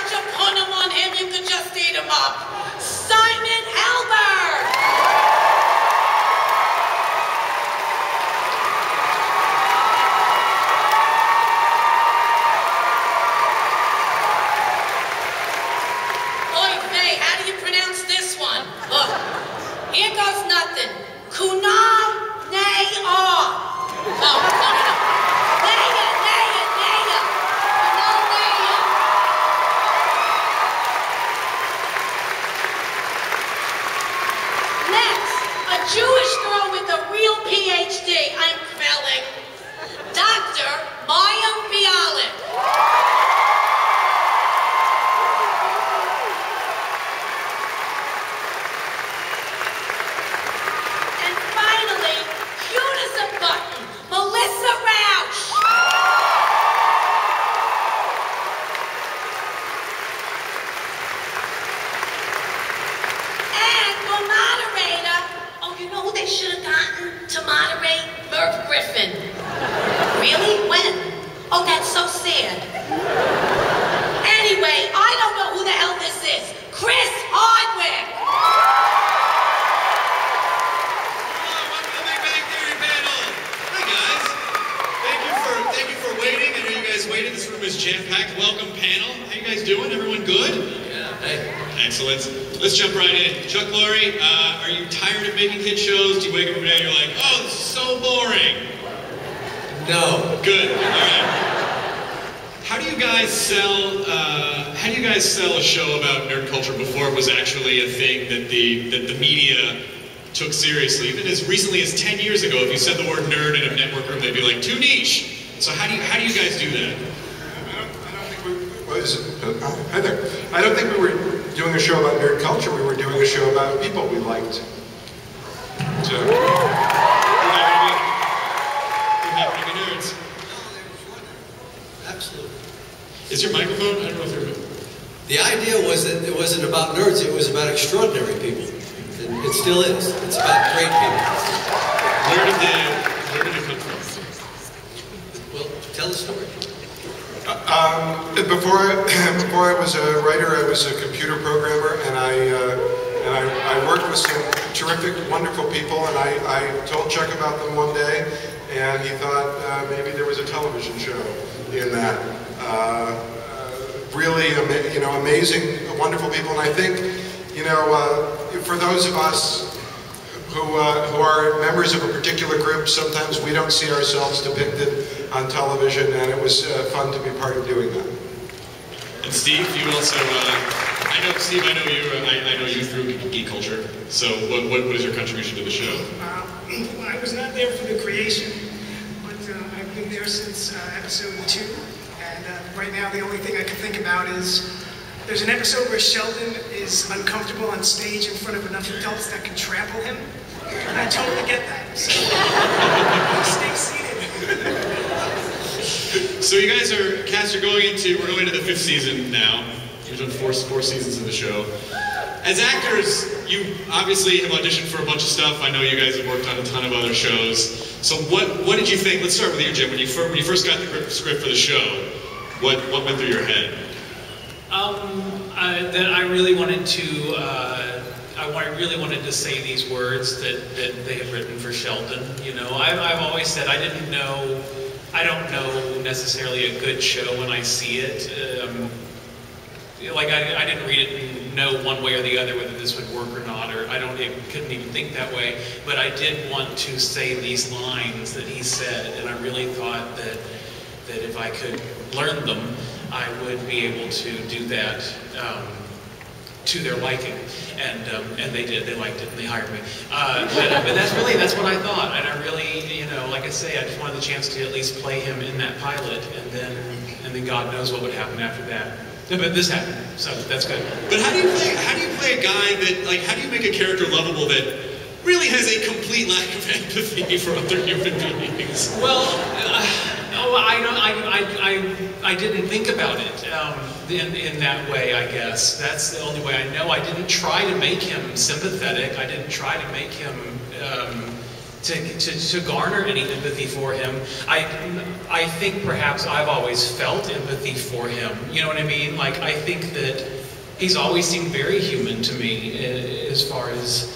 had you put them on him, you could just eat them up. Simon Halbert! Oy vey, how do you pronounce this one? Look, here goes nothing. Kunal Nay-ah. No. Naya. Kunal Naya. Next, a Jewish girl with a real PhD. I'm spelling. Dr. Maya Bialik. Button, Melissa Rauch. And for moderator, oh, you know who they should have gotten to moderate? Merv Griffin. Really? When? Oh, that's so sad. Anyway, I don't know who the hell this is. Chris Hardwick. Waiting. This room is jam-packed. Welcome, panel. How you guys doing? Everyone good? Yeah. Hey. Excellent. Let's jump right in. Chuck Lorre, are you tired of making hit shows? Do you wake up every day and you're like, oh, this is so boring? No. Good. All right. How do you guys sell? A show about nerd culture before it was actually a thing that the media took seriously? Even as recently as 10 years ago, if you said the word nerd in a network room, they'd be like, too niche. So how do you guys do that? Hi there. I don't think we were doing a show about nerd culture. We were doing a show about people we liked. So, we're happy to be nerds. Absolutely. Is your microphone? I don't know if you're. The idea was that it wasn't about nerds. It was about extraordinary people. And it still is. It's about great people. Where did it come from? Well, tell the story. Before I was a writer, I was a computer programmer, and I worked with some terrific, wonderful people. And I told Chuck about them one day, and he thought maybe there was a television show in that. Really, amazing, wonderful people. And I think, for those of us who are members of a particular group, sometimes we don't see ourselves depicted on television, and it was fun to be part of doing that. And Steve, you also, I know you through geek culture. So what is your contribution to the show? I was not there for the creation, but I've been there since episode 2. And right now the only thing I can think about is there's an episode where Sheldon is uncomfortable on stage in front of enough adults that can trample him. And I totally get that. So stay seated. So you guys we're going into the 5th season now. You've done four seasons of the show. As actors, you obviously have auditioned for a bunch of stuff. I know you guys have worked on a ton of other shows. So what did you think? Let's start with you, Jim. When you first got the script for the show, what went through your head? That I really wanted to. I really wanted to say these words that they had written for Sheldon. I've always said I don't know necessarily a good show when I see it. I didn't read it and know one way or the other whether this would work or not, or couldn't even think that way. But I did want to say these lines that he said, and I really thought that if I could learn them, I would be able to do that to their liking, and they did. They liked it, and they hired me. But that's what I thought, and I really, like I say, I just wanted the chance to at least play him in that pilot, and then God knows what would happen after that. But this happened, so that's good. But how do you play a guy that, how do you make a character lovable that really has a complete lack of empathy for other human beings? Well, I didn't think about it in that way, I guess. That's the only way I know. I didn't try to make him sympathetic. I didn't try to make him to garner any empathy for him. I think perhaps I've always felt empathy for him. You know what I mean? Like, I think that he's always seemed very human to me, as far as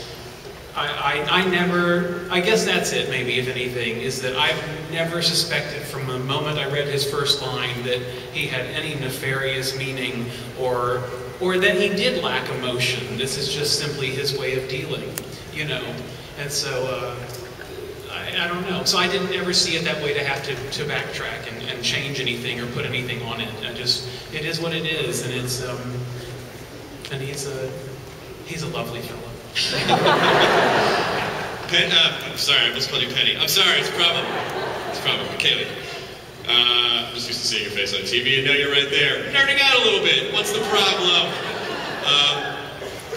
I guess that's it, maybe, if anything, is that I've never suspected from the moment I read his first line that he had any nefarious meaning or that he did lack emotion. This is just simply his way of dealing, you know. And so, I don't know. So I didn't ever see it that way, to have to backtrack and change anything or put anything on it. It is what it is, and it's, and he's a lovely fellow. I'm sorry, I miscalled you Penny. I'm sorry, it's a problem. It's a problem. Kaylee. I'm just used to seeing your face on TV and know you're right there. Nerding out a little bit. What's the problem?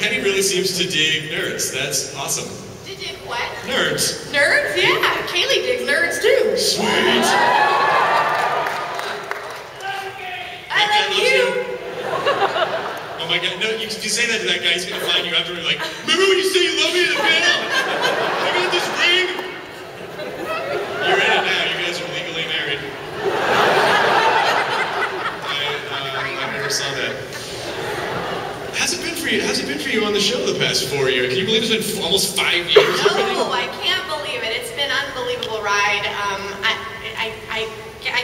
Penny really seems to dig nerds. That's awesome. To dig what? Nerds. Nerds? Yeah. Kaylee digs nerds too. Sweet. I love you. Oh my God, no, you say that to that guy, he's gonna find you after and be like, remember when you said you love me in the panel? I got this ring. You're in it now, you guys are legally married. I never saw that. How's it been for you? How's it been for you on the show the past 4 years? Can you believe it's been almost 5 years already? No, I can't believe it. It's been an unbelievable ride. I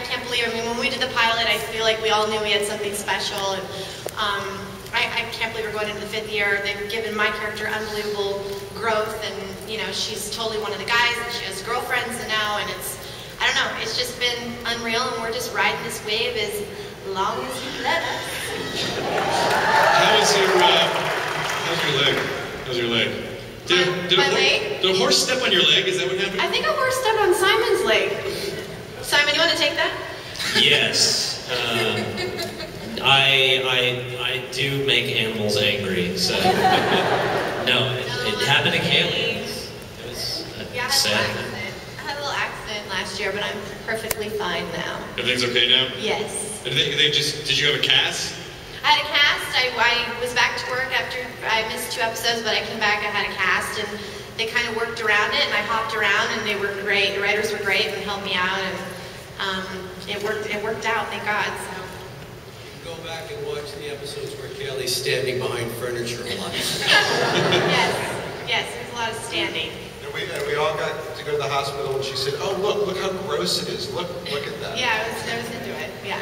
can't believe it. I mean, when we did the pilot, I feel like we all knew we had something special. And, I can't believe we're going into the 5th year. They've given my character unbelievable growth, and you know, she's totally one of the guys, and she has girlfriends now, and I don't know, it's just been unreal, and we're just riding this wave as long as you let us. How's your leg? How's your leg? Did a horse step on your leg? Is that what happened? I think a horse stepped on Simon's leg. Simon, you want to take that? Yes. I do make animals angry, so no, it happened to Kaylee. It was sad. I had a little accident last year, but I'm perfectly fine now. Everything's okay now? Yes. Did you have a cast? I had a cast. I was back to work after I missed 2 episodes, but I came back. I had a cast, and they kind of worked around it, and I hopped around, and they were great. The writers were great and helped me out, and it worked out. Thank God. So. Go back and watch the episodes where Kaylee's standing behind furniture a lot. Yes, there's a lot of standing. And we all got to go to the hospital, and she said, "Oh, look how gross it is. Look at that." Yeah, I was into it. Yeah.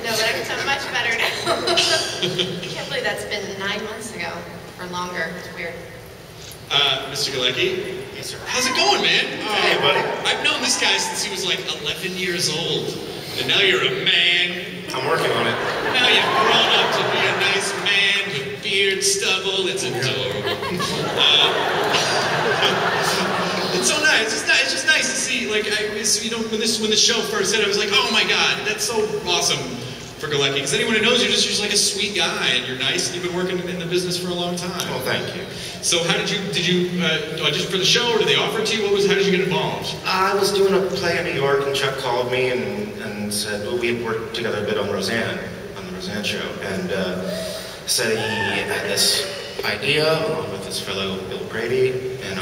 No, but I'm much better now. I can't believe that's been 9 months ago or longer. It's weird. Mr. Galecki? Yes, sir. How's it going, man? Hey, buddy. I've known this guy since he was like 11 years old. And now you're a man. I'm working on it. Now you've grown up to be a nice man with beard, stubble. It's adorable. It's so nice. It's just nice to see. Like, when the show first hit, I was like, oh my God, that's so awesome for Galecki. Because anyone who knows you're just like a sweet guy, and you're nice, and you've been working in the business for a long time. Well, thank you. So how did you audition for the show, or did they offer it to you? How did you get involved? I was doing a play in New York, and Chuck called me and said, well, we had worked together a bit on the Roseanne show, and said he had this idea along with his fellow Bill Brady, and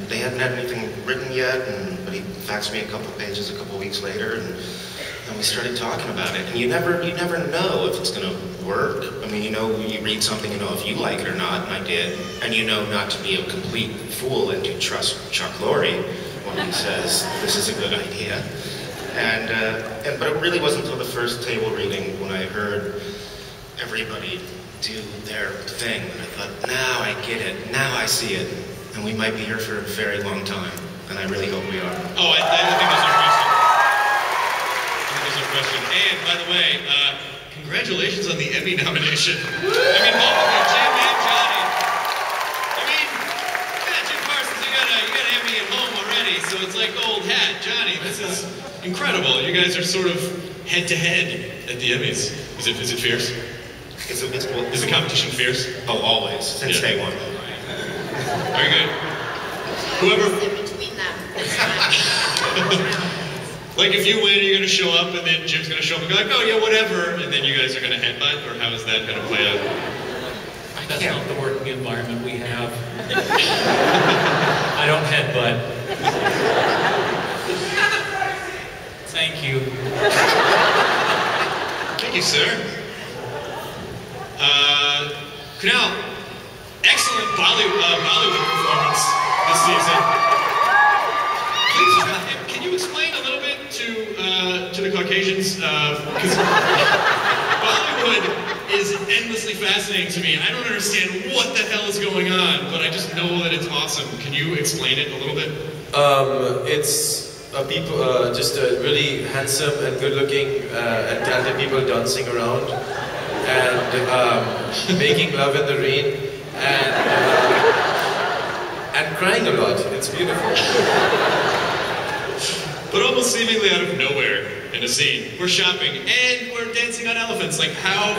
they hadn't had anything written yet, but he faxed me a couple pages a couple weeks later, and we started talking about it. And you never know if it's going to work. I mean, you read something, if you like it or not, and I did, and not to be a complete fool and to trust Chuck Lorre when he says this is a good idea. But it really wasn't until the first table reading when I heard everybody do their thing, and I thought, now I get it, now I see it, and we might be here for a very long time, and I really hope we are. Oh, I think there's no question. There's no question. And by the way, congratulations on the Emmy nomination. I mean, both of you, Jim and Johnny. I mean, yeah, Jim Parsons, you got an Emmy at home already, so it's like old hat. Johnny, this is incredible. You guys are sort of head to head at the Emmys. Is it fierce? Is the competition fierce? Oh, always, since day one. Very good. Whoever. In between them. Like if you win, you're going to show up, and then Jim's going to show up and go like, oh yeah, whatever, and then you guys are going to headbutt, or how is that going to play out? That's not the working environment we have. I don't headbutt. Thank you. Thank you, sir. Kunal, excellent Bollywood performance this season. Please, can you explain a little bit to the Caucasians? Because Bollywood is endlessly fascinating to me, and I don't understand what the hell is going on, but I just know that it's awesome. Can you explain it a little bit? It's people, just really handsome and good-looking and talented people dancing around and making love in the rain and crying a lot. It's beautiful. But almost seemingly out of nowhere in a scene, we're shopping and we're dancing on elephants. Like how?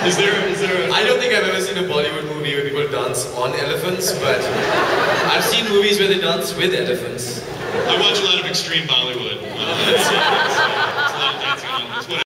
Is there a... I don't think I've ever seen a Bollywood movie where people dance on elephants, but I've seen movies where they dance with elephants. I watch a lot of extreme Bollywood.